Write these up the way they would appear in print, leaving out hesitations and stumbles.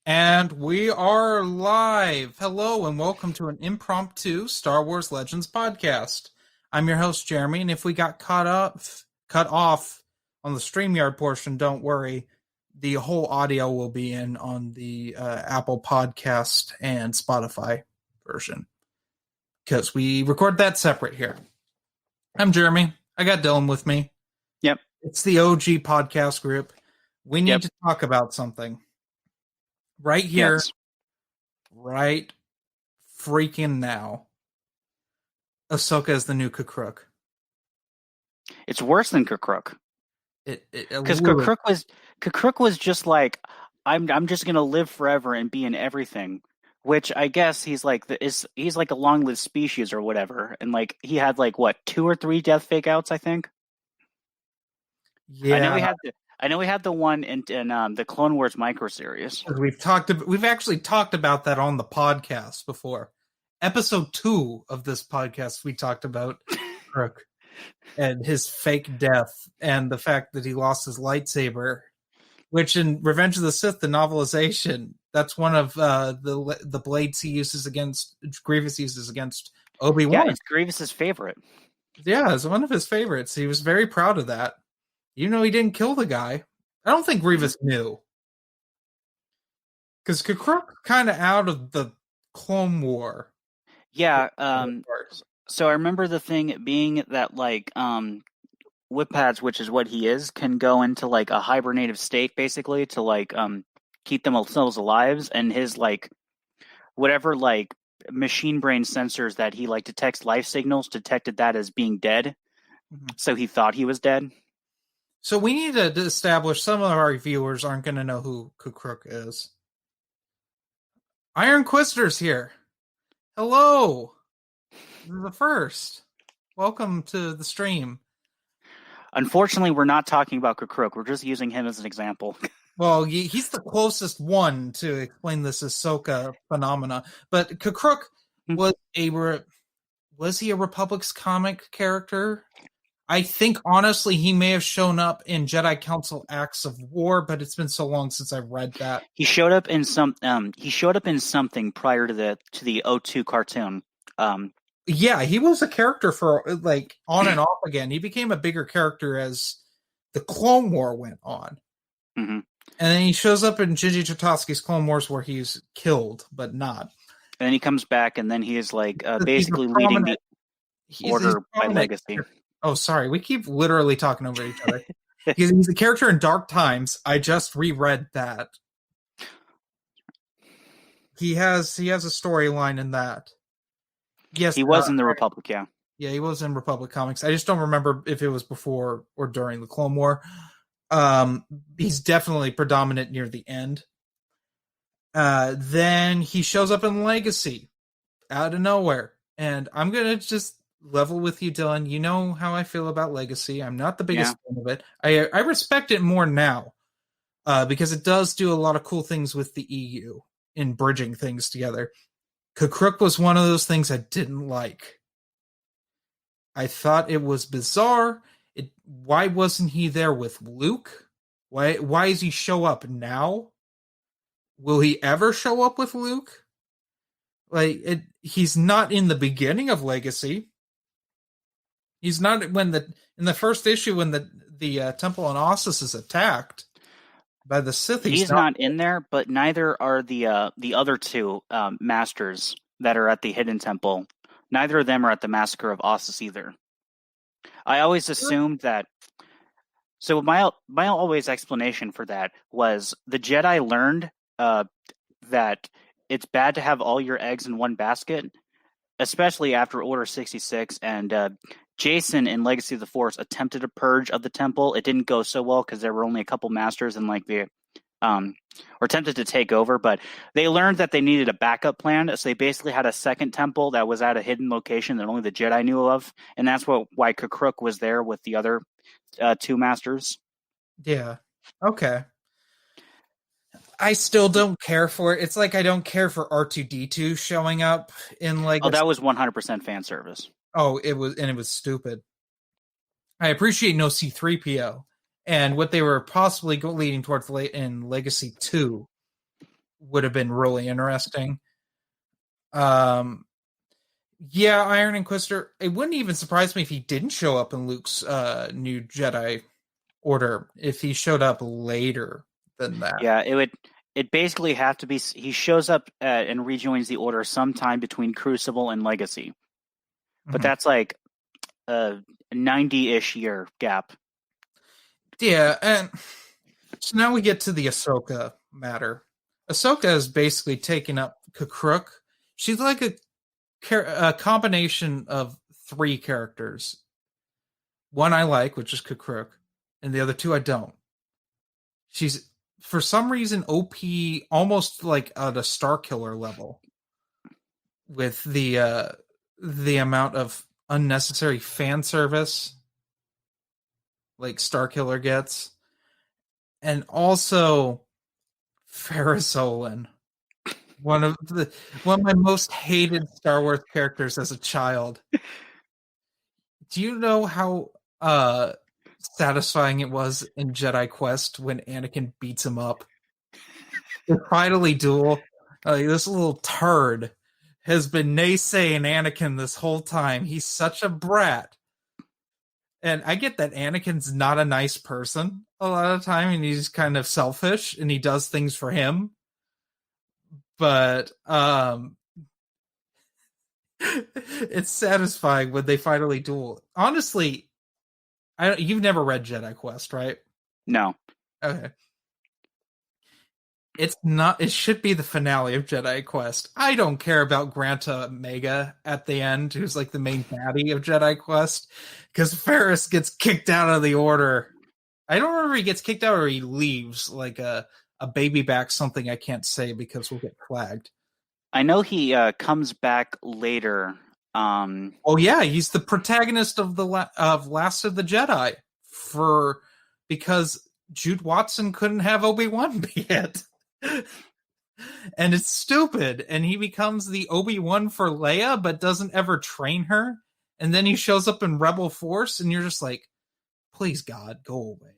And we are live. Hello and welcome to an impromptu Star Wars Legends podcast. I'm your host Jeremy, and if we got cut off on the StreamYard portion, don't worry. The whole audio will be in on the Apple Podcast and Spotify version because we record that separate here. I'm Jeremy. I got Dylan with me. Yep. It's the OG podcast group. We need to talk about something. Right here, Yes. right freaking now. Ahsoka is the new Kukruk. It's worse than Kukruk. Because Kukruk was just like, I'm just gonna live forever and be in everything. Which I guess he's like he's like a long-lived species or whatever, and like he had like what 2 or 3 death fake outs, I think. Yeah, I know we had the one in the Clone Wars micro series. We've actually talked about that on the podcast before. Episode 2 of this podcast, we talked about Crook and his fake death and the fact that he lost his lightsaber, which in Revenge of the Sith, the novelization, that's one of the blades he uses against Grievous uses against Obi-Wan. Yeah, it's Grievous's favorite. Yeah, it's one of his favorites. He was very proud of that. You know, he didn't kill the guy. I don't think Grievous knew. Because Kukruk kind of out of the Clone War. Yeah, so I remember the thing being that like Whippads, which is what he is, can go into like a hibernative state basically to like keep themselves alive, and his like whatever like machine brain sensors that he like detects life signals detected that as being dead. Mm-hmm. So he thought he was dead. So we need to establish some of our viewers aren't going to know who Kukruk is. Iron Inquisitor's here. Hello. This is the first. Welcome to the stream. Unfortunately, we're not talking about Kukruk. We're just using him as an example. Well, he's the closest one to explain this Ahsoka phenomena. But Kukruk was he a Republic's comic character? I think honestly he may have shown up in Jedi Council Acts of War, but it's been so long since I've read that. He showed up in something prior to the O2 cartoon. Yeah, he was a character for like on and off again. He became a bigger character as the Clone War went on. Mm-hmm. And then he shows up in Gigi Tartakovsky's Clone Wars where he's killed, but not. And then he comes back, and then he is like basically leading the Order by legacy. Oh, sorry. We keep literally talking over each other. He's a character in Dark Times. I just reread that. He has a storyline in that. Yes, he was in the Republic. Yeah, he was in Republic Comics. I just don't remember if it was before or during the Clone War. He's definitely predominant near the end. Then he shows up in Legacy out of nowhere, and I'm gonna just level with you, Dylan. You know how I feel about Legacy. I'm not the biggest fan of it. I respect it more now because it does do a lot of cool things with the EU in bridging things together. Kukruk was one of those things I didn't like. I thought it was bizarre. Why wasn't he there with Luke? Why does he show up now? Will he ever show up with Luke? He's not in the beginning of Legacy. He's not in the first issue when the Temple on Ossus is attacked by the Sith. He's not in there, but neither are the other two masters that are at the Hidden Temple. Neither of them are at the Massacre of Ossus either. I always assumed that. So my always explanation for that was the Jedi learned that it's bad to have all your eggs in one basket, especially after Order 66 and Jason in Legacy of the Force attempted a purge of the temple. It didn't go so well because there were only a couple masters and like or attempted to take over, but they learned that they needed a backup plan. So they basically had a second temple that was at a hidden location that only the Jedi knew of, and that's why Kukruk was there with the other 2 masters. Yeah. Okay. I still don't care for it. It's like I don't care for R2-D2 showing up in like. Oh, that was 100% fan service. Oh, it was stupid. I appreciate no C-3PO, and what they were possibly leading towards in Legacy 2 would have been really interesting. Um, yeah, Iron Inquisitor. It wouldn't even surprise me if he didn't show up in Luke's new Jedi Order. If he showed up later than that. Yeah, it would. It basically have to be. He shows up and rejoins the Order sometime between Crucible and Legacy, but that's like a 90-ish year gap. Yeah, and so now we get to the Ahsoka matter. Ahsoka is basically taking up Kakruk. She's like a combination of three characters. One I like, which is Kakruk, and the other two I don't. She's for some reason OP, almost like at a Starkiller level, with the amount of unnecessary fan service like Starkiller gets, and also Ferris Olin, one of my most hated Star Wars characters as a child. Do you know how satisfying it was in Jedi Quest when Anakin beats him up? The finally duel. This little turd has been naysaying Anakin this whole time. He's such a brat. And I get that Anakin's not a nice person a lot of the time, and he's kind of selfish, and he does things for him. But it's satisfying when they finally duel. Honestly, you've never read Jedi Quest, right? No. Okay. It's not. It should be the finale of Jedi Quest. I don't care about Granta Mega at the end, who's like the main baddie of Jedi Quest, because Ferris gets kicked out of the Order. I don't remember he gets kicked out or he leaves, like a baby back something I can't say because we'll get flagged. I know he comes back later. Oh yeah, he's the protagonist of of Last of the Jedi because Jude Watson couldn't have Obi-Wan be it. And it's stupid. And he becomes the Obi-Wan for Leia, but doesn't ever train her. And then he shows up in Rebel Force, and you're just like, please, God, go away.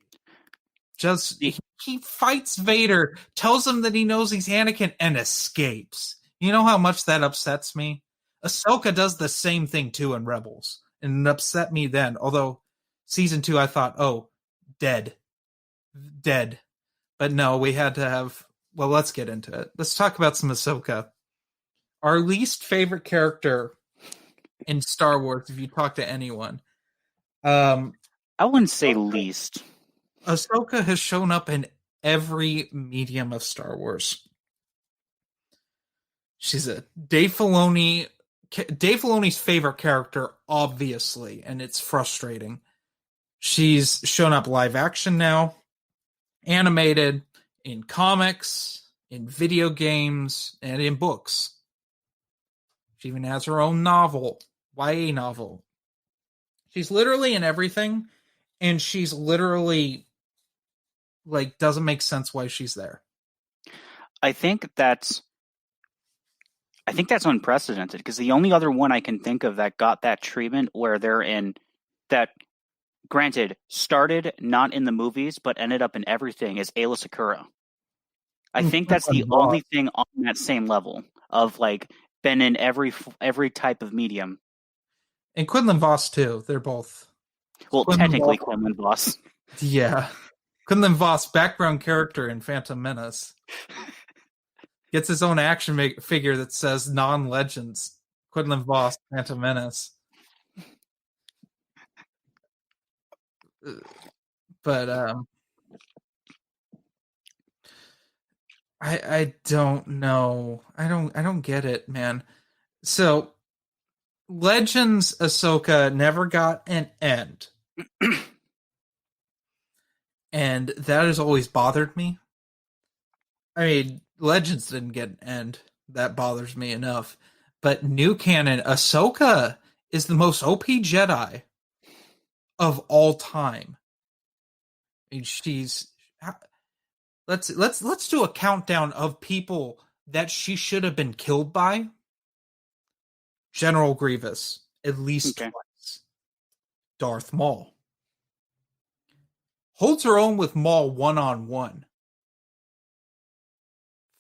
Just he fights Vader, tells him that he knows he's Anakin, and escapes. You know how much that upsets me? Ahsoka does the same thing too in Rebels, and it upset me then. Although season 2, I thought, oh, dead. But no, we had to have. Well, let's get into it. Let's talk about some Ahsoka. Our least favorite character in Star Wars, if you talk to anyone. I wouldn't say least. Ahsoka has shown up in every medium of Star Wars. She's a Dave Filoni's favorite character, obviously, and it's frustrating. She's shown up live action now, animated, in comics, in video games, and in books. She even has her own novel, YA novel. She's literally in everything, and she's literally like doesn't make sense why she's there. I think that's unprecedented, because the only other one I can think of that got that treatment where they're in that, granted, started not in the movies but ended up in everything, is Aayla Secura. I think that's the only thing on that same level of like been in every type of medium. And Quinlan Vos too. They're both. Well, technically Quinlan Vos. Yeah. Quinlan Vos, background character in Phantom Menace. Gets his own action figure that says non-legends. Quinlan Vos, Phantom Menace. But I don't know. I don't get it, man. So Legends Ahsoka never got an end. And that has always bothered me. I mean, Legends didn't get an end. That bothers me enough. But new canon, Ahsoka is the most OP Jedi of all time. I mean, she's let's do a countdown of people that she should have been killed by. General Grievous, at least twice. Darth Maul holds her own with Maul one-on-one.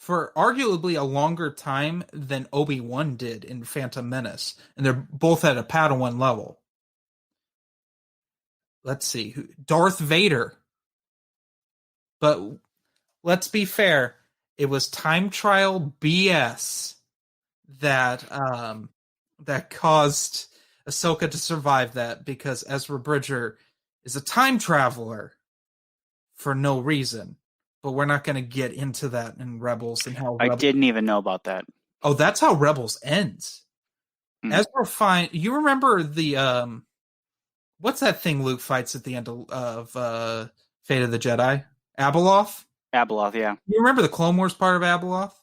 for arguably a longer time than Obi-Wan did in Phantom Menace, and they're both at a Padawan level. Let's see, Darth Vader. But let's be fair, it was time trial BS that that caused Ahsoka to survive that, because Ezra Bridger is a time traveler for no reason. But we're not going to get into that in Rebels and how I didn't even know about that. Oh, that's how Rebels ends. Mhm. Ezra you remember the what's that thing Luke fights at the end of Fate of the Jedi? Abeloth? Abeloth, yeah. You remember the Clone Wars part of Abeloth?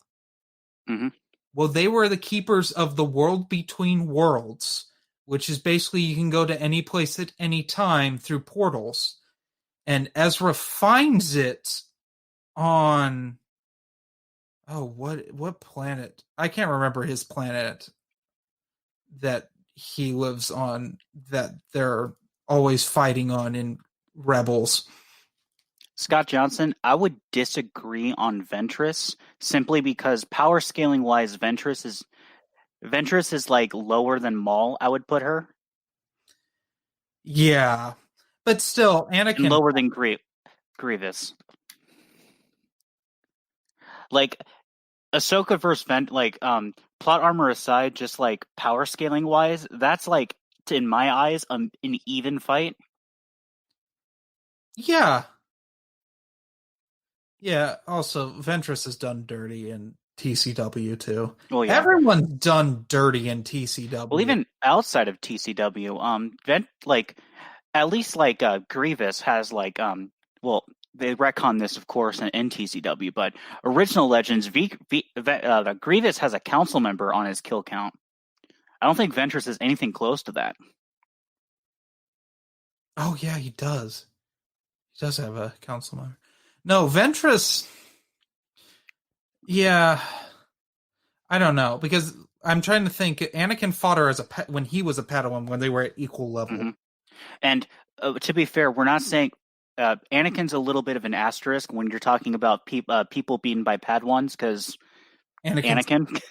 Mm-hmm. Well, they were the keepers of the world between worlds, which is basically you can go to any place at any time through portals. And Ezra finds it on what planet? I can't remember his planet that he lives on, that they're always fighting on in Rebels. Scott Johnson, I would disagree on Ventress simply because power scaling wise, Ventress is like lower than Maul. I would put her. Yeah, but still, Anakin and lower than Grievous. Like Ahsoka versus plot armor aside, just like power scaling wise, that's like in my eyes an even fight. Yeah. Yeah, also Ventress is done dirty in TCW too. Well, yeah. Everyone's done dirty in TCW. Well, even outside of TCW, at least Grievous has they retcon this, of course, in TCW, but original Legends, Grievous has a council member on his kill count. I don't think Ventress is anything close to that. Oh yeah, he does. He does have a council member. No, Ventress. Yeah, I don't know, because I'm trying to think. Anakin fought her when he was a Padawan, when they were at equal level. Mm-hmm. And to be fair, we're not saying Anakin's a little bit of an asterisk when you're talking about people beaten by Padawans, because Anakin.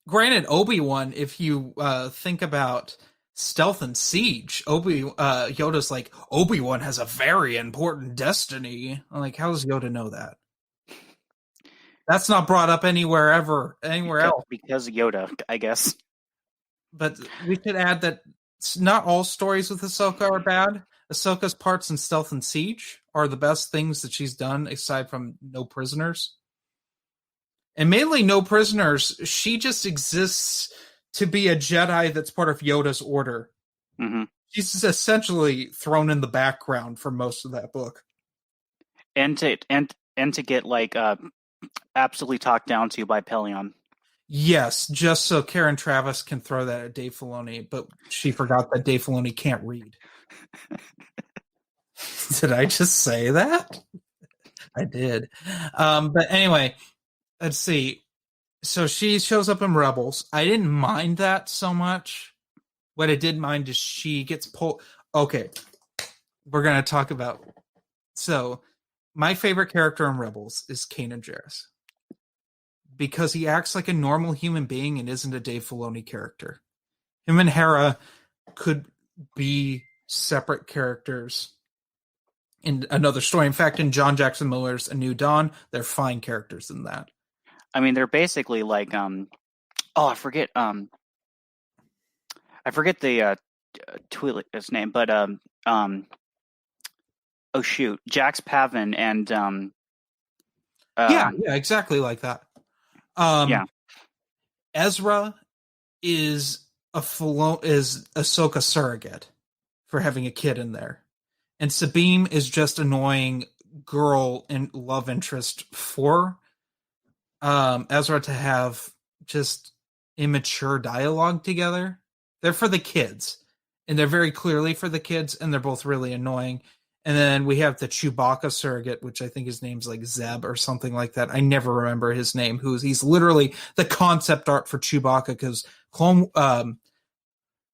Granted, Obi-Wan, if you think about Stealth and Siege, Yoda's like, Obi-Wan has a very important destiny. I'm like, how does Yoda know that? That's not brought up anywhere else. Because Yoda, I guess. But we should add that not all stories with Ahsoka are bad. Ahsoka's parts in Stealth and Siege are the best things that she's done, aside from No Prisoners. And mainly No Prisoners, she just exists to be a Jedi that's part of Yoda's order. Mm-hmm. She's essentially thrown in the background for most of that book. And to get absolutely talked down to by Pelion. Yes, just so Karen Travis can throw that at Dave Filoni, but she forgot that Dave Filoni can't read. Did I just say that? I did. But anyway, let's see. So she shows up in Rebels. I didn't mind that so much. What I did mind is she gets pulled. Okay, we're going to talk about. So my favorite character in Rebels is Kanan Jarrus, because he acts like a normal human being and isn't a Dave Filoni character. Him and Hera could be separate characters in another story. In fact, in John Jackson Miller's A New Dawn, they're fine characters in that. I mean, they're basically like I forget the Twi'lek's name, but oh shoot, Jax Pavin and yeah, exactly like that. Yeah. Ezra is Ahsoka surrogate for having a kid in there, and Sabine is just annoying girl and love interest for Ezra to have just immature dialogue together. They're for the kids, and they're very clearly for the kids, and they're both really annoying. And then we have the Chewbacca surrogate, which I think his name's like Zeb or something like that. I never remember his name. He's literally the concept art for Chewbacca, because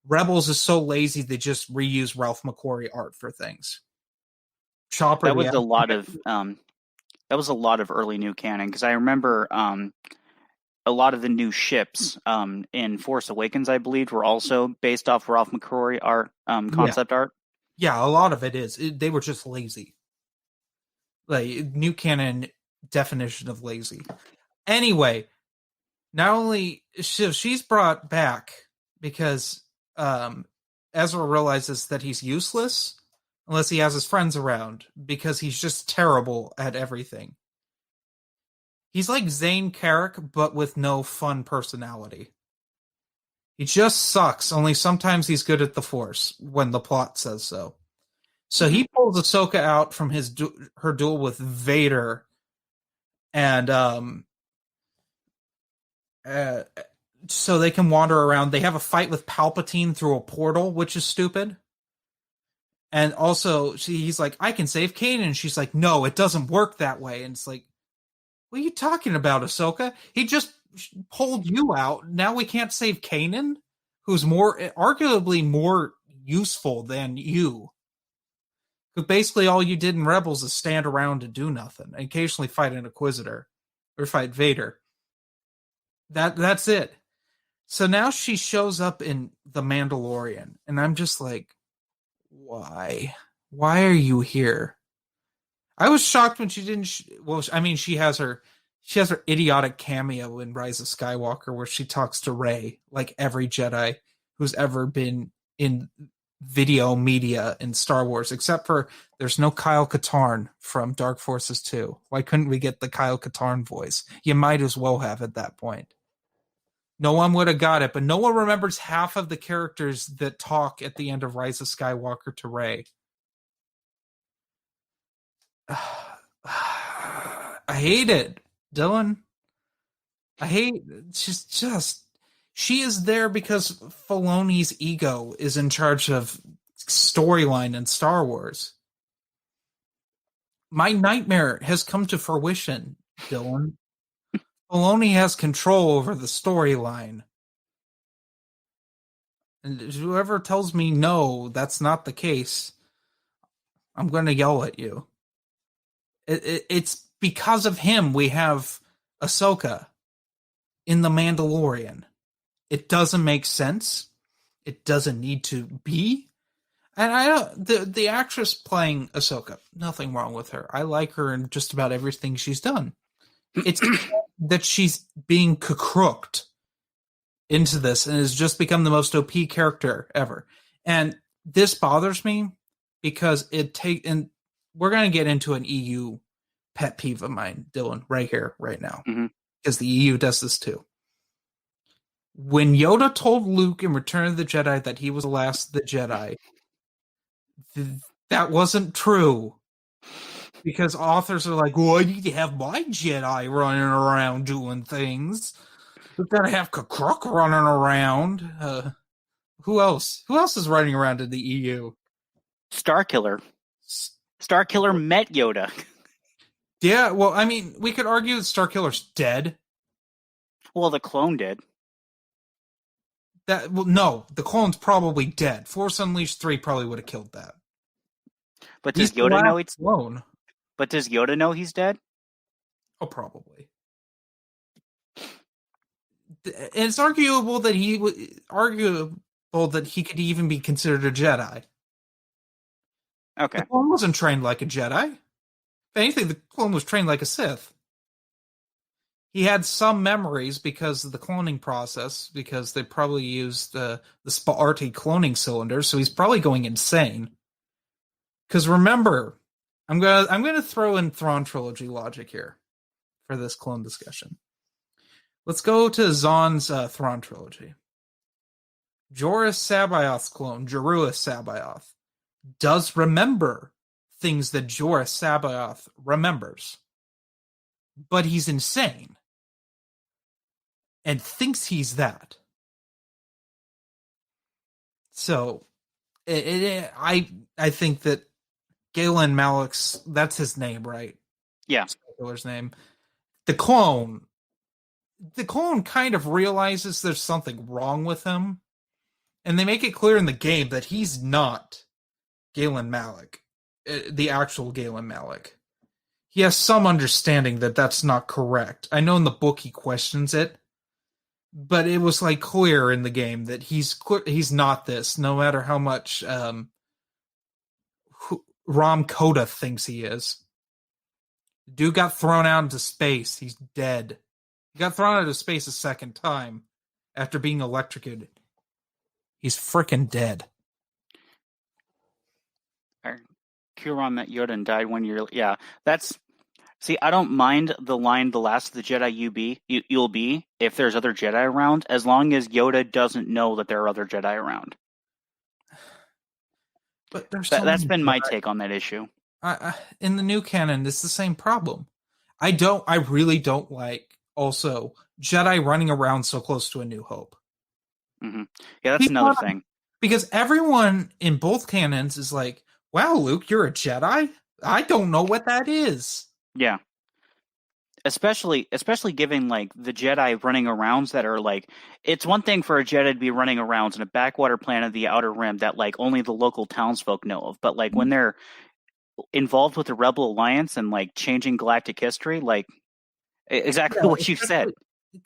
Rebels is so lazy they just reuse Ralph McQuarrie art for things. Chopper, That was yeah. a lot of early new canon, because I remember a lot of the new ships in Force Awakens, I believe, were also based off Ralph McQuarrie art, Yeah. concept art. Yeah, a lot of it is. They were just lazy. Like, new canon definition of lazy. Anyway, not only she's brought back because Ezra realizes that he's useless unless he has his friends around because he's just terrible at everything. He's like Zane Carrick, but with no fun personality. He just sucks, only sometimes he's good at the Force when the plot says so. So he pulls Ahsoka out from her duel with Vader, and so they can wander around. They have a fight with Palpatine through a portal, which is stupid. And also, he's like, I can save Kanan. She's like, no, it doesn't work that way. And it's like, what are you talking about, Ahsoka? He just pulled you out. Now we can't save Kanan, who's arguably more useful than you. Because basically all you did in Rebels is stand around and do nothing. And occasionally fight an Inquisitor. Or fight Vader. That's it. So now she shows up in The Mandalorian. And I'm just like, why? Why are you here? I was shocked when she didn't. She has her idiotic cameo in Rise of Skywalker where she talks to Rey like every Jedi who's ever been in video media in Star Wars, except for there's no Kyle Katarn from Dark Forces 2. Why couldn't we get the Kyle Katarn voice? You might as well have at that point. No one would have got it, but no one remembers half of the characters that talk at the end of Rise of Skywalker to Rey. I hate it, Dylan. I hate just she is there because Filoni's ego is in charge of storyline in Star Wars. My nightmare has come to fruition, Dylan. Filoni has control over the storyline. And whoever tells me no, that's not the case, I'm going to yell at you. It's because of him we have Ahsoka in The Mandalorian. It doesn't make sense. It doesn't need to be. And I don't, the actress playing Ahsoka, nothing wrong with her. I like her in just about everything she's done. It's that she's being crooked into this and has just become the most OP character ever. And this bothers me because and we're going to get into an EU pet peeve of mine, Dylan, right here, right now. Because the EU does this too. When Yoda told Luke in Return of the Jedi that he was the last of the Jedi, that wasn't true. Because authors are like, well, I need to have my Jedi running around doing things. We've got to have Kakruk running around. Who else? Who else is running around in the EU? Starkiller. Starkiller met Yoda. Yeah, well, I mean, we could argue that Starkiller's dead. Well, the clone did. No, the clone's probably dead. Force Unleashed 3 probably would have killed that. But does Yoda know it's clone? But does Yoda know he's dead? Oh, probably. And it's arguable that he could even be considered a Jedi. Okay. The clone wasn't trained like a Jedi. If anything, the clone was trained like a Sith. He had some memories because of the cloning process, because they probably used the Sparti cloning cylinders, so he's probably going insane. Because remember, I'm gonna throw in Thrawn trilogy logic here for this clone discussion. Let's go to Zahn's Thrawn trilogy. Joruus C'baoth's clone, Joruus C'baoth, does remember things that Joruus C'baoth remembers, but he's insane and thinks he's that. So, I think that Galen Malik's, that's his name, right? Yeah. Killer's name. The clone kind of realizes there's something wrong with him, and they make it clear in the game that he's not Galen Malik. the actual Galen Malik. He has some understanding that that's not correct. I know in the book he questions it, but it was like clear in the game that he's not this, no matter how much Ram Koda thinks he is. Dude got thrown out into space. He's dead. He got thrown out into space a second time after being electrocuted. He's freaking dead. Kuron met Yoda and died 1 year. Yeah, that's. See, I don't mind the line "The last of the Jedi you'll be" if there's other Jedi around, as long as Yoda doesn't know that there are other Jedi around. But there's that's been my take on that issue. In the new canon, it's the same problem. I really don't like also Jedi running around so close to A New Hope. Mm-hmm. Yeah, that's another thing. Because everyone in both canons is like, wow, Luke, you're a Jedi? I don't know what that is. Yeah. Especially given like the Jedi running arounds that are like, it's one thing for a Jedi to be running around in a backwater planet of the Outer Rim that like only the local townsfolk know of, but like when they're involved with the Rebel Alliance and like changing galactic history, like exactly what you said.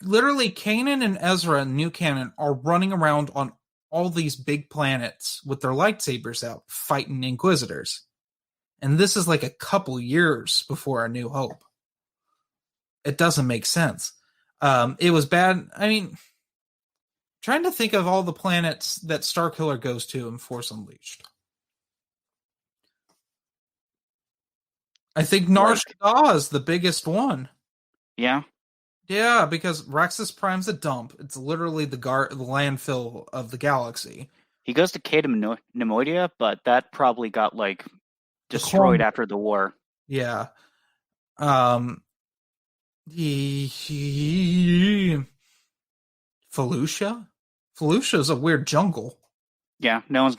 Literally, Kanan and Ezra in New Canon are running around on all these big planets with their lightsabers out, fighting Inquisitors. And this is like a couple years before A New Hope. It doesn't make sense. It was bad. I mean, trying to think of all the planets that Starkiller goes to in Force Unleashed. I think Nar Shaddaa is the biggest one. Yeah. Yeah, because Rexus Prime's a dump. It's literally the landfill of the galaxy. He goes to Caedum Nemoidia, but that probably got like destroyed after the war. Yeah. Felucia? Felucia is a weird jungle. Yeah, no one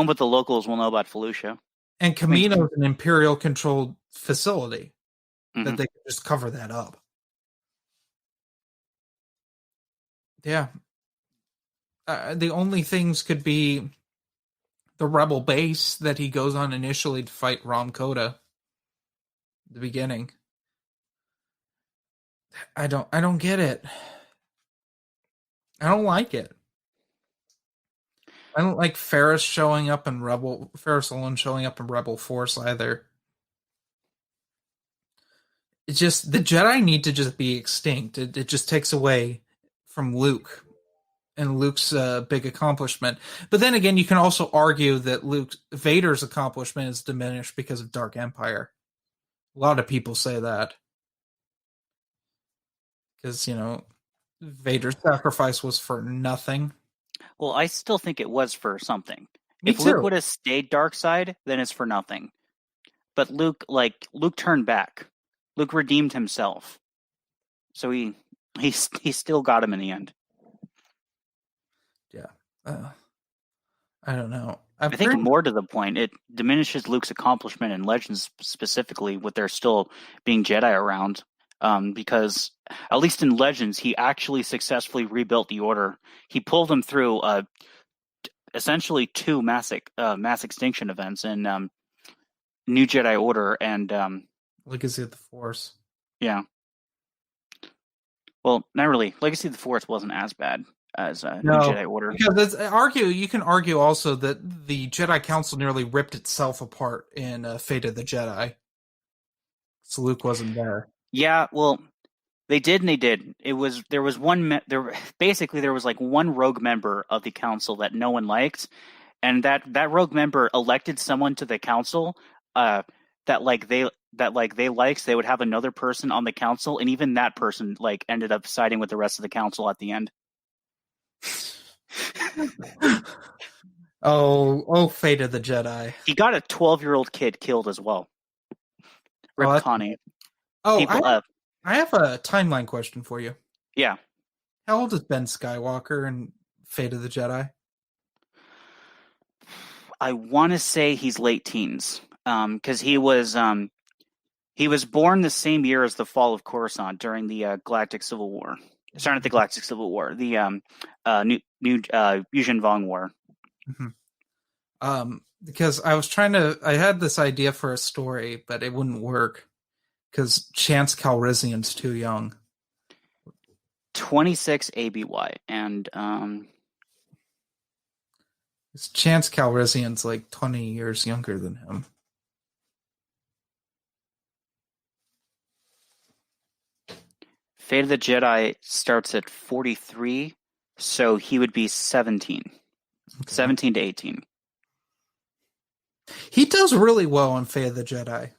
but the locals will know about Felucia. And Kamino is an Imperial controlled facility that they could just cover that up. Yeah. The only things could be the rebel base that he goes on initially to fight Ram Koda. The beginning. I don't get it. I don't like it. I don't like Ferris showing up in Ferris Olin showing up in Rebel Force either. It's just the Jedi need to just be extinct. It just takes away from Luke and Luke's big accomplishment. But then again, you can also argue that Vader's accomplishment is diminished because of Dark Empire. A lot of people say that. Because, Vader's sacrifice was for nothing. Well, I still think it was for something. If Luke would have stayed dark side, then it's for nothing. But Luke turned back. Luke redeemed himself. So he still got him in the end. Yeah. I don't know. I think more to the point, it diminishes Luke's accomplishment in Legends specifically with there still being Jedi around. Because at least in Legends, he actually successfully rebuilt the Order. He pulled them through essentially two mass extinction events in New Jedi Order and Legacy of the Force. Yeah. Well, not really. Legacy of the Force wasn't as bad as New Jedi Order. Because you can argue also that the Jedi Council nearly ripped itself apart in Fate of the Jedi. So Luke wasn't there. Yeah, well, they did and they did. There was one rogue member of the council that no one liked, and that rogue member elected someone to the council they liked. They would have another person on the council, and even that person ended up siding with the rest of the council at the end. Oh, Fate of the Jedi. He got a 12-year-old kid killed as well. Rip Connie. Oh, I have a timeline question for you. Yeah. How old is Ben Skywalker in Fate of the Jedi? I want to say he's late teens. Because he was born the same year as the fall of Coruscant during the Galactic Civil War. Sorry, not the Galactic Civil War. The New Yuzhan Vong War. Mm-hmm. Because I had this idea for a story, but it wouldn't work because Chance Calrissian's too young. 26 ABY, and Chance Calrissian's like 20 years younger than him. Fate of the Jedi starts at 43, so he would be 17. Okay. 17 to 18. He does really well on Fate of the Jedi.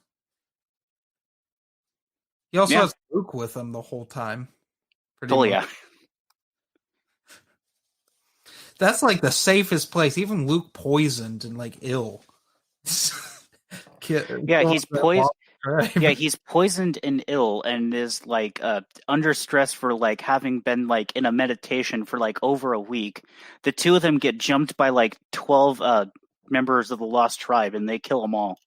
He also has Luke with him the whole time. Yeah. That's like the safest place. Even Luke poisoned and like ill. He's poisoned. Yeah, he's poisoned and ill, and is like under stress for like having been like in a meditation for like over a week. The two of them get jumped by like 12 members of the Lost Tribe, and they kill them all.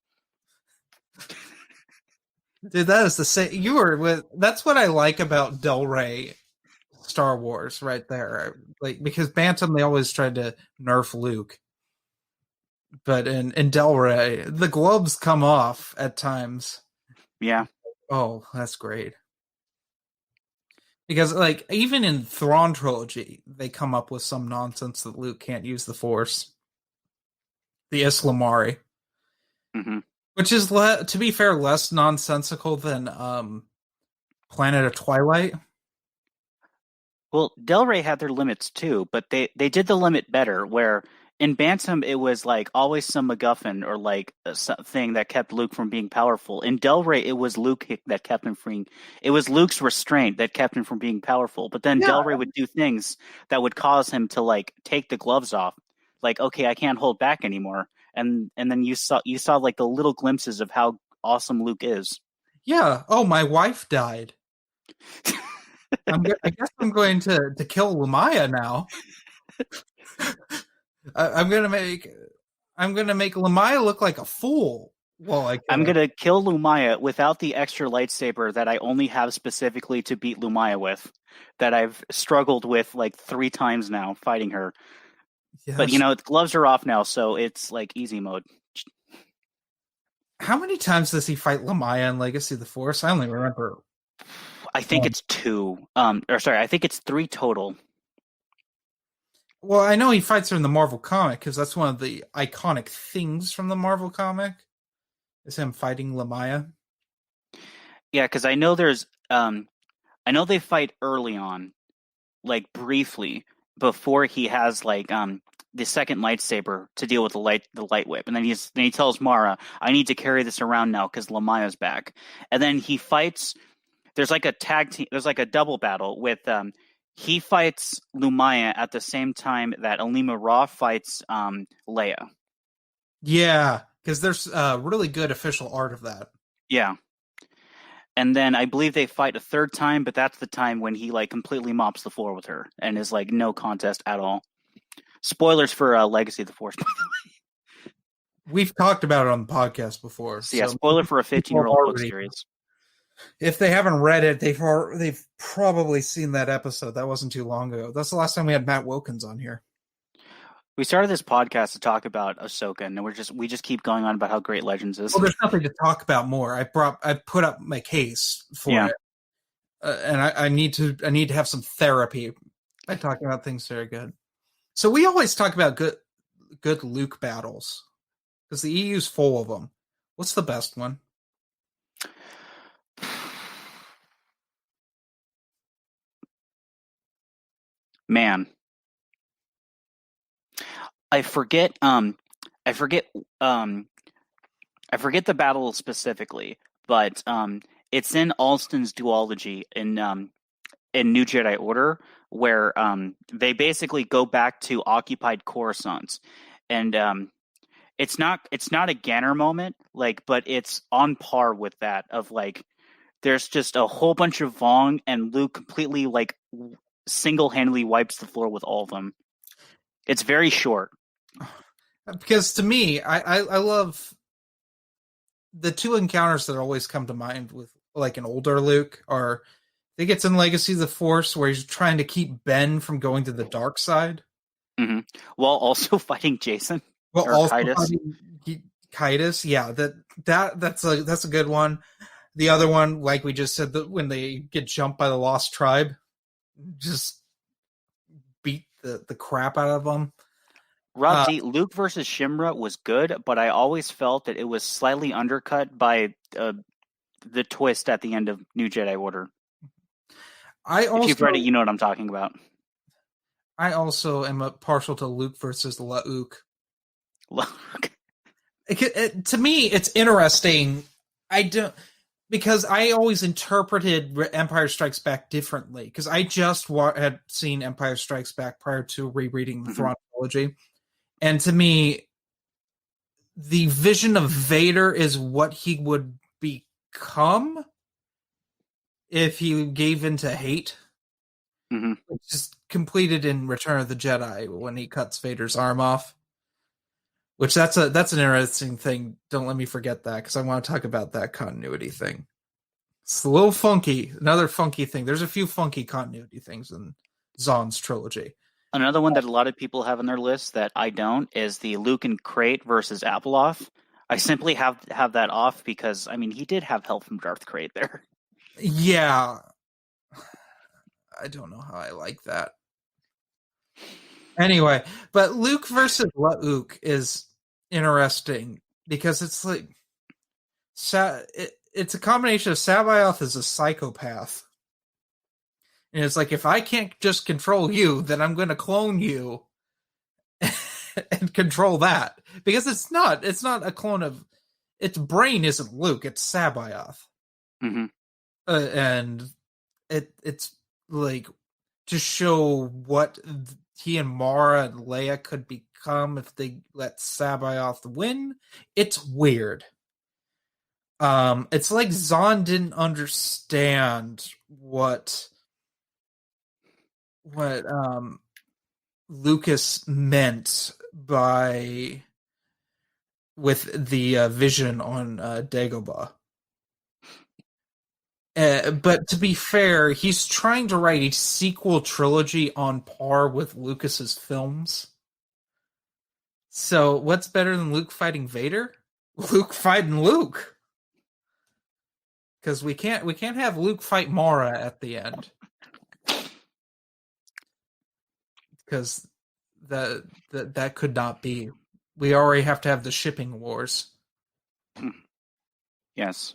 Dude, that is the same. That's what I like about Del Rey Star Wars right there. Like, because Bantam, they always tried to nerf Luke. But in Del Rey, the globes come off at times. Yeah. Oh, that's great. Because, like, even in Thrawn Trilogy, they come up with some nonsense that Luke can't use the Force. The Islamari. Mm-hmm. Which is, to be fair, less nonsensical than Planet of Twilight. Well, Del Rey had their limits too, but they did the limit better, where in Bantam, it was like always some MacGuffin or like something that kept Luke from being powerful. In Del Rey, it was Luke that kept him from. It was Luke's restraint that kept him from being powerful. But then Del Rey would do things that would cause him to like take the gloves off. Like, okay, I can't hold back anymore. And then you saw like the little glimpses of how awesome Luke is. Yeah. Oh, my wife died. I guess I'm going to kill Lumaya now. I'm gonna make Lumaya look like a fool. I'm gonna kill Lumaya without the extra lightsaber that I only have specifically to beat Lumaya with, that I've struggled with like 3 times now fighting her. Yes. But the gloves are off now, so it's like easy mode. How many times does he fight Lumaya in Legacy of the Force? I only remember. I think it's 2. I think it's 3 total. Well, I know he fights her in the Marvel comic because that's one of the iconic things from the Marvel comic is him fighting Lumaya. Yeah, because I know there's I know they fight early on, like briefly before he has like the second lightsaber to deal with the light whip, and then he tells Mara, "I need to carry this around now because Lamaya's back." And then he fights. There's like a tag team. There's like a double battle with he fights Lumaya at the same time that Alima Ra fights Leia. Yeah, because there's really good official art of that. Yeah. And then I believe they fight a third time, but that's the time when he like completely mops the floor with her and is like no contest at all. Spoilers for Legacy of the Force, by the way. We've talked about it on the podcast before. So yeah, spoiler for a 15-year-old book series. If they haven't read it, they've probably seen that episode. That wasn't too long ago. That's the last time we had Matt Wilkins on here. We started this podcast to talk about Ahsoka, and we just keep going on about how great Legends is. Well, there's nothing to talk about more. I put up my case for it, and I need to have some therapy by talking about things that are good. So we always talk about good Luke battles because the EU's full of them. What's the best one? Man, I forget the battle specifically, but it's in Alston's duology in New Jedi Order, where they basically go back to occupied Coruscant, and it's not a Ganner moment, like, but it's on par with that of like there's just a whole bunch of Vong, and Luke completely like single-handedly wipes the floor with all of them. It's very short. Because to me, I love the 2 encounters that always come to mind with like an older Luke are, I think it's in Legacy of the Force where he's trying to keep Ben from going to the dark side. Mm-hmm. While also fighting Jason. Well, or also Kitus. Kitus, yeah, that's a good one. The other one, like we just said, that when they get jumped by the Lost Tribe, just beat the crap out of them. Rob D. Luke versus Shimra was good, but I always felt that it was slightly undercut by the twist at the end of New Jedi Order. If you've read it, you know what I'm talking about. I also am partial to Luke versus Lauk. To me, it's interesting. Because I always interpreted Empire Strikes Back differently. Because I just had seen Empire Strikes Back prior to rereading the Thrawn trilogy, and to me, the vision of Vader is what he would become if he gave into hate. Which is completed in Return of the Jedi when he cuts Vader's arm off. Which that's an interesting thing. Don't let me forget that, because I want to talk about that continuity thing. It's a little funky. Another funky thing. There's a few funky continuity things in Zahn's trilogy. Another one that a lot of people have on their list that I don't is the Luke and Crate versus Abeloth. I simply have that off because, I mean, he did have help from Darth Crate there. Yeah. I don't know how I like that. Anyway, but Luke versus Lauk is interesting because it's like it's a combination of Sabaoth is a psychopath. And it's like, if I can't just control you, then I'm going to clone you and control that. Because it's not a clone of, its brain isn't Luke, it's Sabaoth. And it's like to show what he and Mara and Leia could become if they let Sabaoth win. It's weird. It's like Zahn didn't understand what Lucas meant with the vision on Dagobah. But to be fair, he's trying to write a sequel trilogy on par with Lucas's films. So what's better than Luke fighting Vader? Luke fighting Luke. Because we can't have Luke fight Mara at the end. Because that could not be. We already have to have the shipping wars. Yes.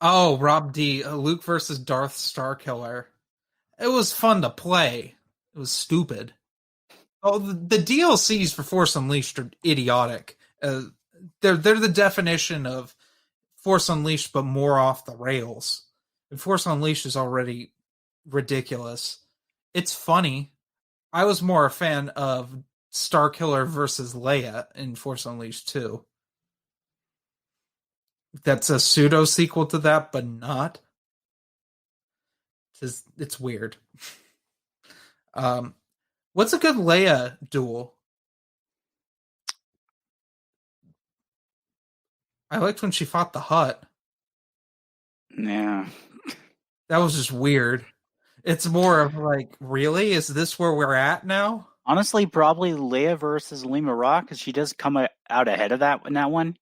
Oh, Rob D. Luke versus Darth Starkiller. It was fun to play. It was stupid. Oh, the DLCs for Force Unleashed are idiotic. They're the definition of Force Unleashed, but more off the rails. And Force Unleashed is already ridiculous. It's funny. I was more a fan of Starkiller versus Leia in Force Unleashed 2. That's a pseudo sequel to that, but not. It's weird. What's a good Leia duel? I liked when she fought the Hutt. Yeah. That was just weird. It's more of like, really? Is this where we're at now? Honestly, probably Leia versus Lima Rock, because she does come out ahead of that in that one.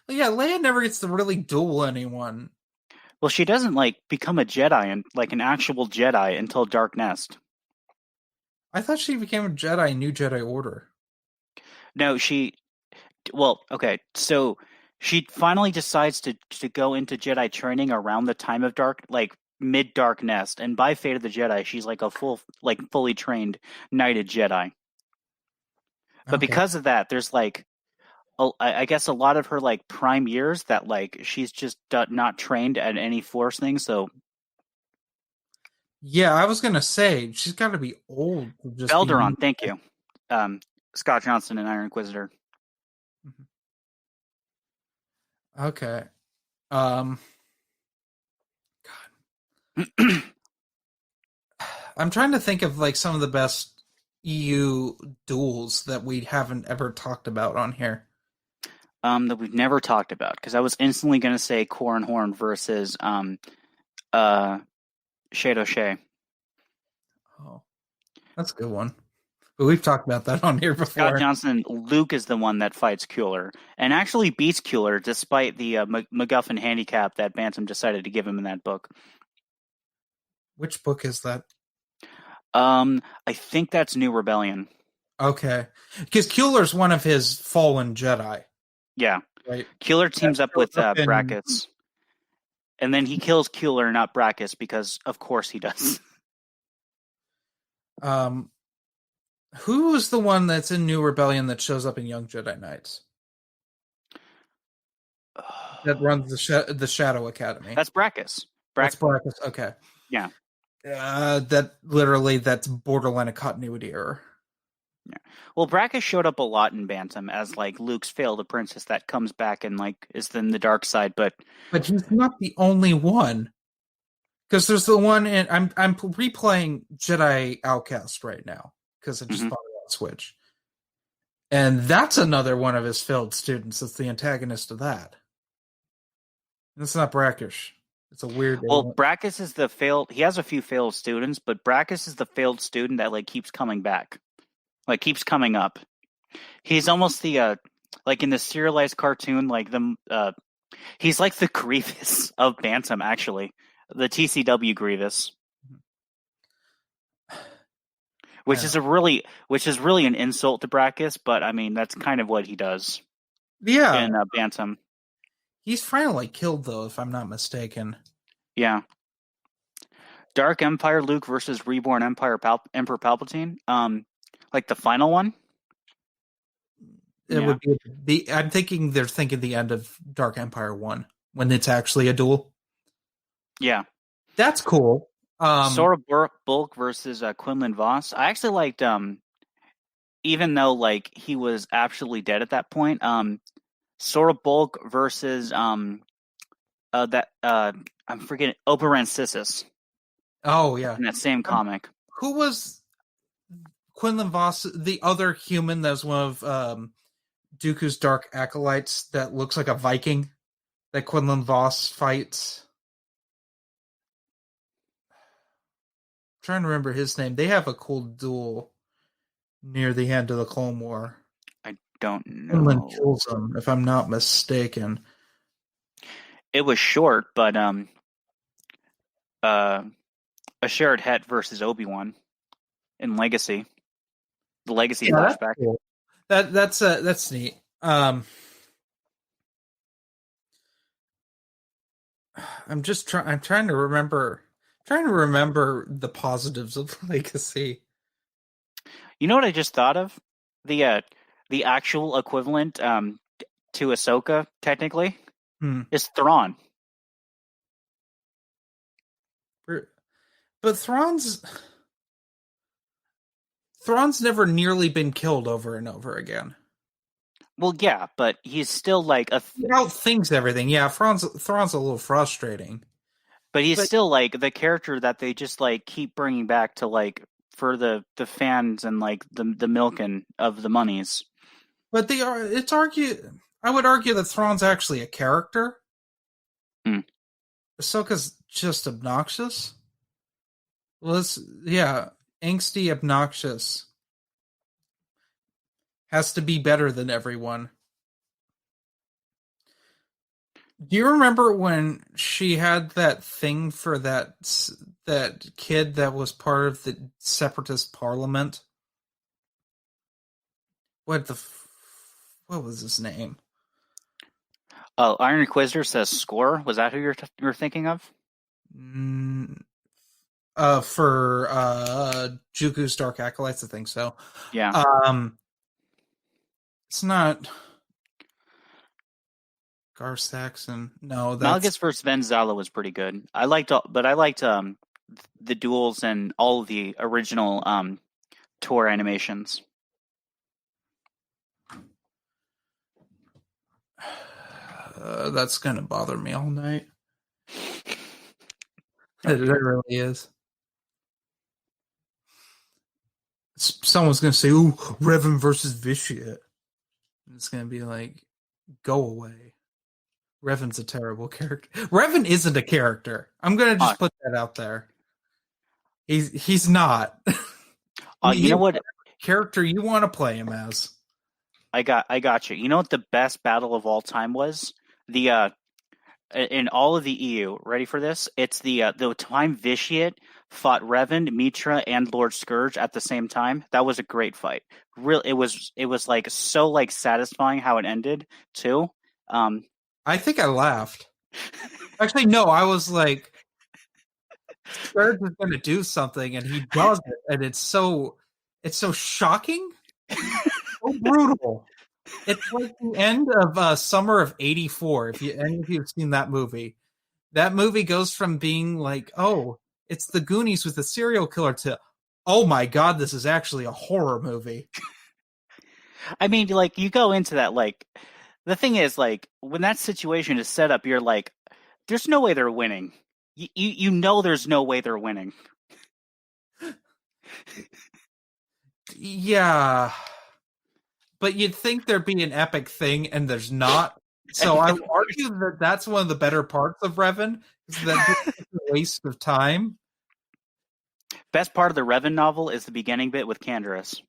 Yeah, Leia never gets to really duel anyone. Well, she doesn't become a Jedi and like an actual Jedi until Dark Nest. I thought she became a Jedi in New Jedi Order. No, well, okay, so she finally decides to go into Jedi training around the time of mid Dark Nest, and by Fate of the Jedi, she's like a fully trained knighted Jedi. But because of that, there's I guess a lot of her prime years that she's just not trained at any Force thing. So yeah, I was gonna say she's got to be old. Eldaron, thank you, Scott Johnson and Iron Inquisitor. Okay. God. I'm trying to think of some of the best EU duels that we haven't ever talked about on here. That we've never talked about, because I was instantly going to say Corran Horn versus Shade O'Shea. Oh. That's a good one. But we've talked about that on here Scott before. Johnson, Luke is the one that fights Kueller and actually beats Kueller despite the MacGuffin handicap that Bantam decided to give him in that book. Which book is that? I think that's New Rebellion. Okay. Because Kueller's one of his fallen Jedi. Yeah. Right. Kueller teams up with in... Brackus. And then he kills Kueller, not Brackus, because of course he does. Who is the one that's in New Rebellion that shows up in Young Jedi Knights? That runs the Shadow Academy. That's Brackus. That's Brackus. Okay. Yeah. That's borderline a continuity error. Yeah. Well, Brackus showed up a lot in Bantam as like Luke's failed apprentice that comes back and like is in the dark side, but he's not the only one. Because there's the one in I'm replaying Jedi Outcast right now because I just bought it on Switch, and that's another one of his failed students. That's the antagonist of that. And it's not Brackish. It's a weird. Well, Brackus is the failed. He has a few failed students, but Brackus is the failed student that like keeps coming back, like keeps coming up. He's almost the like in the serialized cartoon, like the he's like the Grievous of Bantam, actually. The TCW Grievous, which is really an insult to Brackus, but I mean that's kind of what he does. Yeah, in Bantam, he's finally killed though, if I'm not mistaken. Yeah. Dark Empire Luke versus Reborn Empire Emperor Palpatine. Like the final one. It would be I'm thinking they're thinking the end of Dark Empire 1 when it's actually a duel. Yeah. That's cool. Sora Bulk versus Quinlan Voss. I actually liked even though like he was absolutely dead at that point, Sora Bulk versus I'm forgetting Oberyn Sissus. Oh yeah. In that same comic. Who was Quinlan Voss, the other human that was one of Dooku's dark acolytes that looks like a Viking that Quinlan Voss fights? I'm trying to remember his name. They have a cool duel near the end of the Clone War. I don't know. Quinlan kills him, if I'm not mistaken. It was short, but a shared het versus Obi-Wan in Legacy. The Legacy flashback. That's cool. That's neat. I'm trying to remember the positives of Legacy. You know what I just thought of? The actual equivalent to Ahsoka, technically, is Thrawn. But Thrawn's never nearly been killed over and over again. Well, yeah, but he's still like he outthinks everything. Yeah, Thrawn's a little frustrating. But he's still like the character that they just like keep bringing back to like for the fans and like the milking of the monies. But I would argue that Thrawn's actually a character. Ahsoka's just obnoxious. Angsty, obnoxious. Has to be better than everyone. Do you remember when she had that thing for that kid that was part of the Separatist Parliament? What was his name? Iron Inquisitor says Score. Was that who you're thinking of? For Dooku's Dark Acolytes, I think so. Yeah. It's not Gar Saxon. No, Malgus vs. Venzala was pretty good. I liked the duels and all of the original tour animations. That's gonna bother me all night. It really is. Someone's gonna say, "Ooh, Revan versus Vitiate." It's gonna be like, go away. Revan's a terrible character. Revan isn't a character. I'm gonna just put that out there. He's not. You know what? Character you want to play him as. I got you. You know what the best battle of all time was? The in all of the EU. Ready for this? It's the time Vitiate fought Revan, Mitra, and Lord Scourge at the same time. That was a great fight. Real, it was like so like satisfying how it ended too. I think I laughed. Actually, no, I was like, Scourge is going to do something, and he does it, and it's so shocking, so brutal. It's like the end of Summer of '84. If any of you have seen that movie goes from being like, oh, it's the Goonies with a serial killer to, oh my god, this is actually a horror movie. I mean, like you go into that like the thing is like when that situation is set up, you're like, there's no way they're winning. You know there's no way they're winning. Yeah. But you'd think there'd be an epic thing, and there's not. So I would argue that that's one of the better parts of Revan, is that it's a waste of time. Best part of the Revan novel is the beginning bit with Canderous.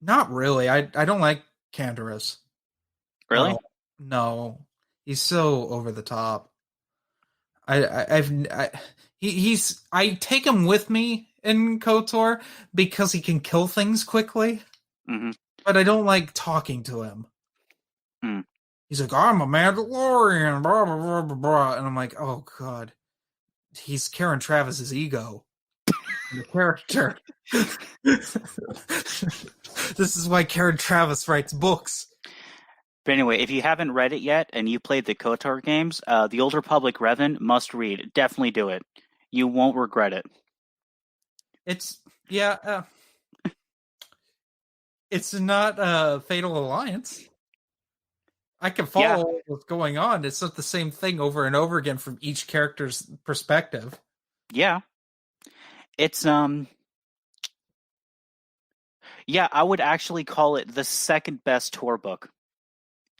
Not really. I don't like Canderous. Really? No. He's so over the top. I take him with me in KOTOR because he can kill things quickly. Mm-hmm. But I don't like talking to him. Mm. He's like, I'm a Mandalorian, blah, blah, blah, blah, blah. And I'm like, oh, God. He's Karen Travis's ego. The character. This is why Karen Travis writes books. But anyway, if you haven't read it yet and you played the KOTOR games, the Old Republic Revan must read. Definitely do it. You won't regret it. It's not Fatal Alliance. I can follow what's going on. It's not the same thing over and over again from each character's perspective. Yeah. It's yeah, I would actually call it the second best Tor book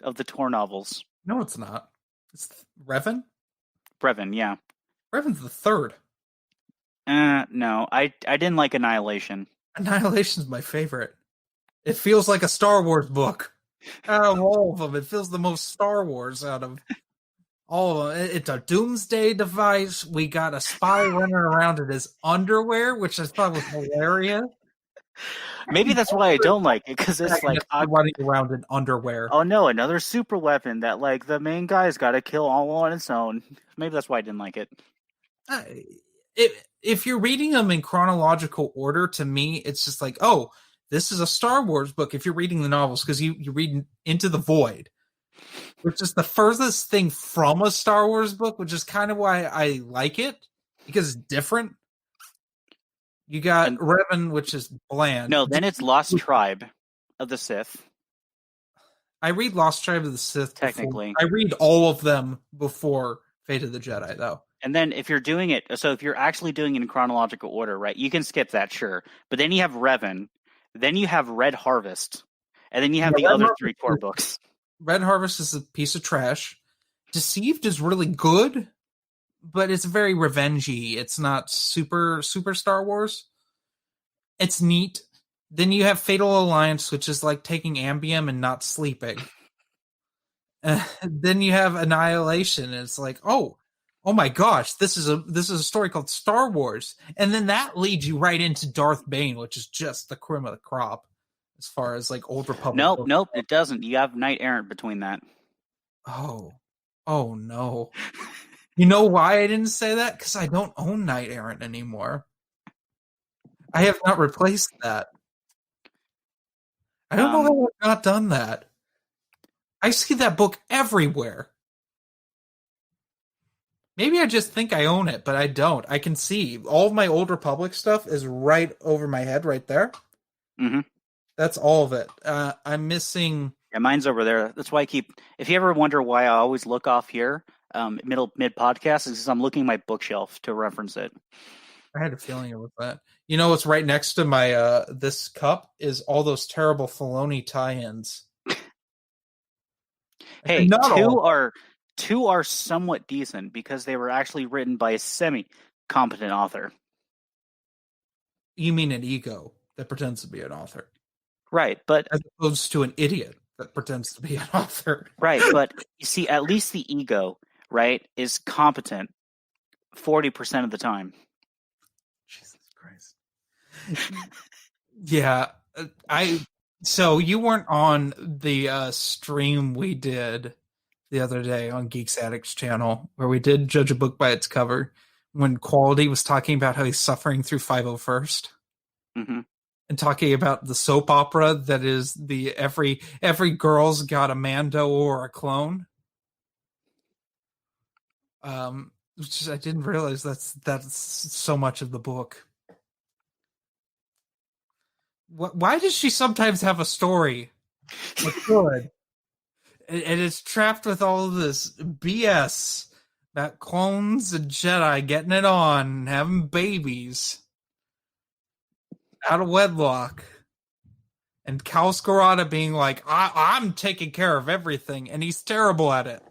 of the Tor novels. No, it's not. It's Revan? Revan, yeah. Revan's the third. No. I didn't like Annihilation. Annihilation's my favorite. It feels like a Star Wars book. Out of all of them, it feels the most Star Wars out of all of them. It's a doomsday device. We got a spy running around in his underwear, which I thought was hilarious. Maybe that's why I don't like it, because it's like running around in underwear. Oh no, another super weapon that like the main guy's got to kill all on its own. Maybe that's why I didn't like it. If you're reading them in chronological order, to me, it's just like, oh, this is a Star Wars book. If you're reading the novels, because you read Into the Void, which is the furthest thing from a Star Wars book, which is kind of why I like it, because it's different. You got Revan, which is bland. No, then it's Lost Tribe of the Sith. I read Lost Tribe of the Sith. Technically. I read all of them before Fate of the Jedi, though. And then if you're doing it, so if you're actually doing it in chronological order, right, you can skip that, sure. But then you have Revan, then you have Red Harvest, and then you have the other three core books. Red Harvest is a piece of trash. Deceived is really good, but it's very revengey. It's not super Star Wars. It's neat. Then you have Fatal Alliance, which is like taking Ambien and not sleeping. Then you have Annihilation, and it's like, oh my gosh, this is a story called Star Wars. And then that leads you right into Darth Bane, which is just the cream of the crop as far as like Old Republic. Nope, it doesn't. You have Knight Errant between that. Oh no. You know why I didn't say that? Because I don't own Knight Errant anymore. I have not replaced that. I don't know how I've not done that. I see that book everywhere. Maybe I just think I own it, but I don't. I can see all of my Old Republic stuff is right over my head right there. Mm-hmm. That's all of it. I'm missing... Yeah, mine's over there. That's why I keep... If you ever wonder why I always look off here, mid-podcast, is because I'm looking at my bookshelf to reference it. I had a feeling it was that. You know what's right next to my this cup is all those terrible Filoni tie-ins. Hey, two are somewhat decent because they were actually written by a semi-competent author. You mean an ego that pretends to be an author, Right, but as opposed to an idiot that pretends to be an author. right, but you see, at least the ego, right, is competent 40% of the time. Jesus Christ. Yeah, so you weren't on the stream we did the other day on Geeks Addicts channel where we did judge a book by its cover when Quality was talking about how he's suffering through 501st. Mm-hmm. And talking about the soap opera that is the every girl's got a Mando or a clone. Which I didn't realize that's so much of the book. Why does she sometimes have a story that's good, and it's trapped with all of this BS about clones and Jedi getting it on, having babies out of wedlock? And Cal Scarata being like, I'm taking care of everything, and he's terrible at it.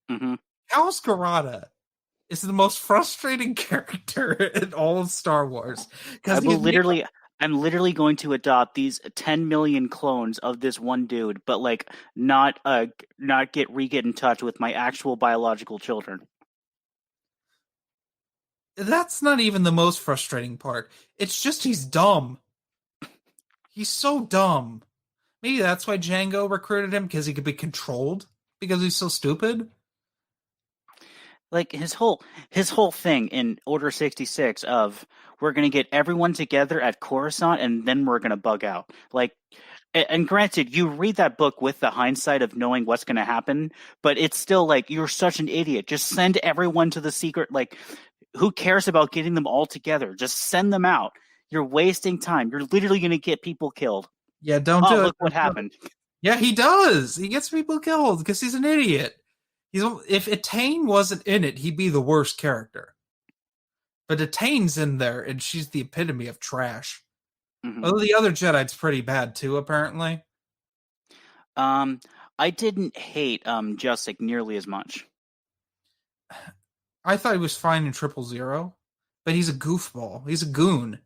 Mm-hmm. Cal Scarata is the most frustrating character in all of Star Wars. I'm literally going to adopt these 10 million clones of this one dude, but like not get in touch with my actual biological children. That's not even the most frustrating part. It's just he's dumb. He's so dumb. Maybe that's why Django recruited him, because he could be controlled, because he's so stupid. Like his whole thing in Order 66 of we're going to get everyone together at Coruscant and then we're going to bug out. Like, and granted, you read that book with the hindsight of knowing what's going to happen, but it's still like, you're such an idiot. Just send everyone to the secret. Like, who cares about getting them all together? Just send them out. You're wasting time. You're literally going to get people killed. Yeah, don't do it. Look what happened. Yeah, he does. He gets people killed because he's an idiot. If Etain wasn't in it, he'd be the worst character. But Etain's in there, and she's the epitome of trash. Mm-hmm. Although the other Jedi's pretty bad too, apparently. I didn't hate Justic nearly as much. I thought he was fine in 000, but he's a goofball. He's a goon.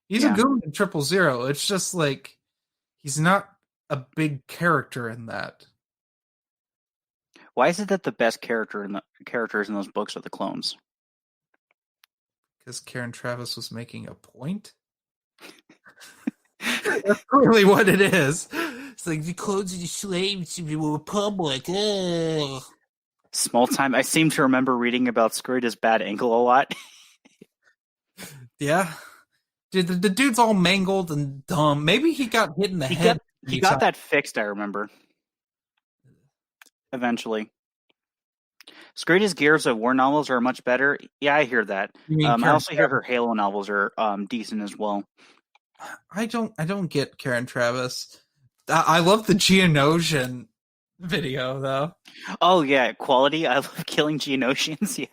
He's a goon in 000. It's just like he's not a big character in that. Why is it that the best characters in those books are the clones? Because Karen Traviss was making a point? That's clearly what it is. It's like the clones are the slaves to the Republic. Ugh. Small time. I seem to remember reading about Scourge's bad ankle a lot. Yeah. Dude, the dude's all mangled and dumb. Maybe he got hit in the head. He got that fixed, I remember. Eventually. Scourge's Gears of War novels are much better. Yeah, I hear that. I also hear her Halo novels are decent as well. I don't get Karen Traviss. I love the Geonosian video though. Oh yeah, quality. I love killing Geonosians.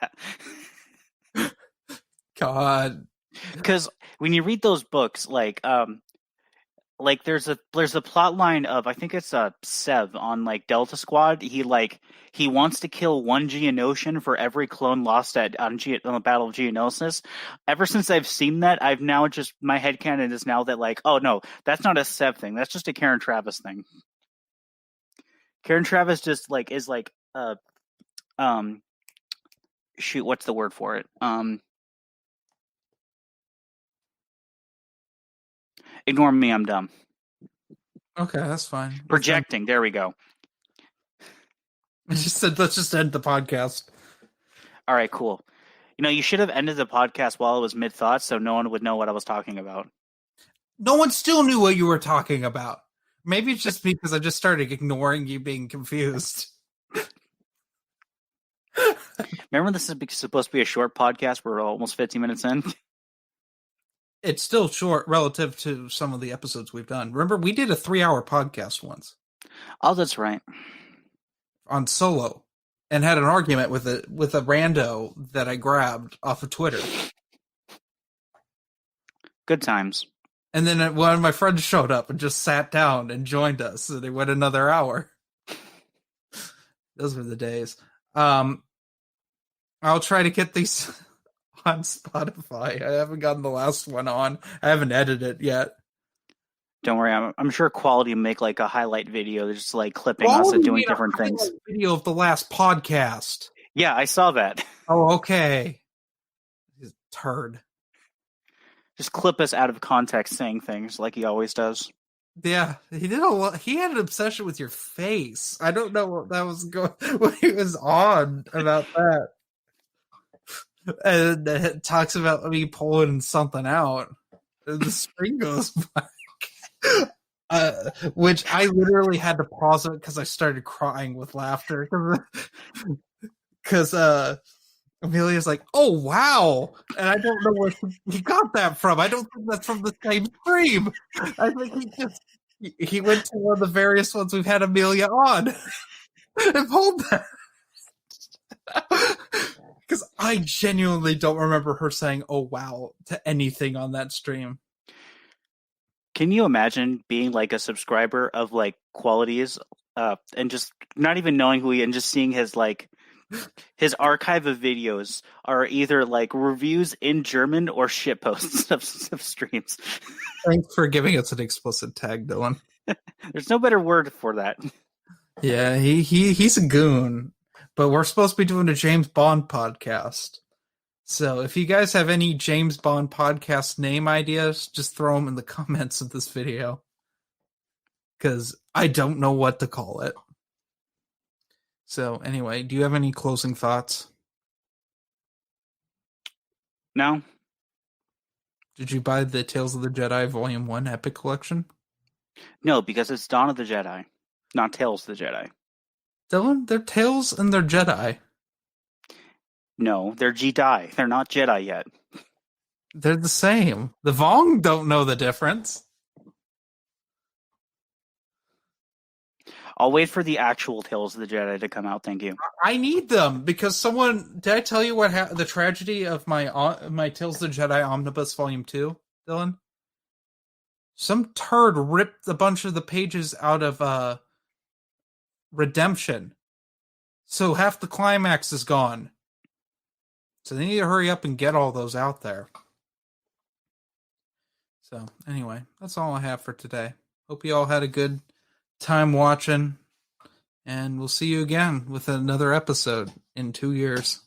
Yeah. God. Because when you read those books, like there's a plot line of, I think it's Sev on like Delta Squad. He wants to kill one Geonosian for every clone lost on the Battle of Geonosis. Ever since I've seen that, I've now just, my headcanon is now that like, oh no, that's not a Sev thing. That's just a Karen Traviss thing. Karen Traviss just like is like shoot, what's the word for it? Ignore me, I'm dumb. Okay, that's fine. Projecting, there we go. I just said, let's just end the podcast. All right, cool. You should have ended the podcast while it was mid-thought so no one would know what I was talking about. No one still knew what you were talking about. Maybe it's just because I just started ignoring you being confused. Remember, this is supposed to be a short podcast. We're almost 15 minutes in. It's still short relative to some of the episodes we've done. Remember, we did a 3-hour podcast once. Oh, that's right. On Solo, and had an argument with a rando that I grabbed off of Twitter. Good times. And then one of my friends showed up and just sat down and joined us, and it went another hour. Those were the days. I'll try to get these on Spotify. I haven't gotten the last one on. I haven't edited it yet. Don't worry, I'm sure Quality will make like a highlight video, just like clipping us and doing different things. Video of the last podcast. Yeah, I saw that. Oh, okay. Turd. Just clip us out of context saying things like he always does. Yeah, he did a lot. He had an obsession with your face. I don't know what that was going. What he was on about that. And it talks about me pulling something out. And the screen goes black. Which I literally had to pause it because I started crying with laughter. Because Amelia's like, "Oh wow!" And I don't know where he got that from. I don't think that's from the same stream. I think he went to one of the various ones we've had Amelia on and pulled that. Because I genuinely don't remember her saying "oh wow" to anything on that stream. Can you imagine being like a subscriber of like Qualities and just not even knowing who he and just seeing his like his archive of videos are either like reviews in German or shitposts of streams? Thanks for giving us an explicit tag, Dylan. There's no better word for that. Yeah, he's a goon. But we're supposed to be doing a James Bond podcast. So if you guys have any James Bond podcast name ideas, just throw them in the comments of this video. Because I don't know what to call it. So anyway, do you have any closing thoughts? No. Did you buy the Tales of the Jedi Volume 1 Epic Collection? No, because it's Dawn of the Jedi, not Tales of the Jedi. Dylan, they're Tales and they're Jedi. No, they're Jedi. They're not Jedi yet. They're the same. The Vong don't know the difference. I'll wait for the actual Tales of the Jedi to come out. Thank you. I need them because someone... Did I tell you what the tragedy of my Tales of the Jedi Omnibus Volume 2, Dylan? Some turd ripped a bunch of the pages out of Redemption. So half the climax is gone. So they need to hurry up and get all those out there. So anyway, that's all I have for today. Hope you all had a good time watching. And we'll see you again with another episode in 2 years.